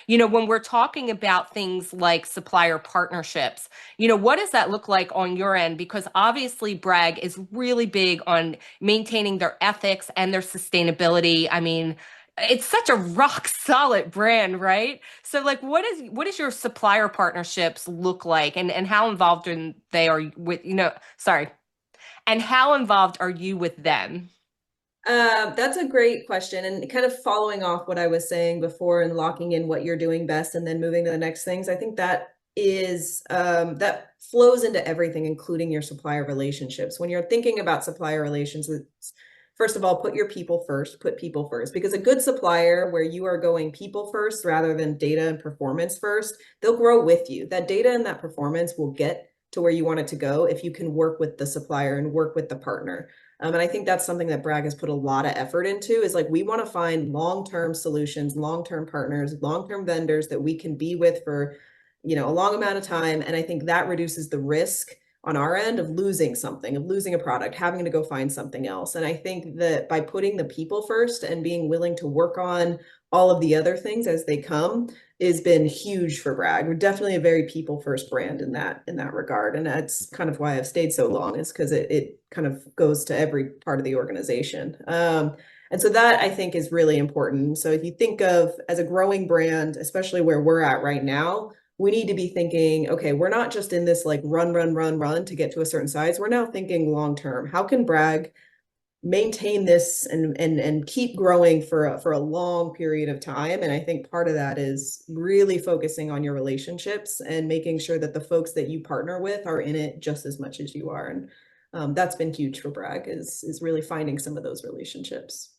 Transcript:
When we're talking about things like supplier partnerships, what does that look like on your end? Because obviously Bragg is really big on maintaining their ethics and their sustainability. I mean, it's such a rock solid brand, right? So like what is your supplier partnerships look like, and how involved in they are with, sorry, and how involved are you with them? That's a great question. And kind of following off what I was saying before and locking in what you're doing best and then moving to the next things, I think that flows into everything, including your supplier relationships. When you're thinking about supplier relations, first of all, put your people first, put people first, because a good supplier where you are going people first rather than data and performance first, they'll grow with you. That data and that performance will get to where you want it to go if you can work with the supplier and work with the partner. And I think that's something that Bragg has put a lot of effort into is like, we want to find long-term solutions, long-term partners, long-term vendors that we can be with for, a long amount of time. And I think that reduces the risk on our end of losing something, of losing a product, having to go find something else. And I think that by putting the people first and being willing to work on all of the other things as they come has been huge for Bragg. We're definitely a very people first brand in that regard. And that's kind of why I've stayed so long, is because it kind of goes to every part of the organization. And so that I think is really important. So if you think of as a growing brand, especially where we're at right now, we need to be thinking, okay, we're not just in this like run, run, run, run to get to a certain size. We're now thinking long term. How can Bragg maintain this and keep growing for a long period of time? And I think part of that is really focusing on your relationships and making sure that the folks that you partner with are in it just as much as you are. And that's been huge for Bragg is really finding some of those relationships.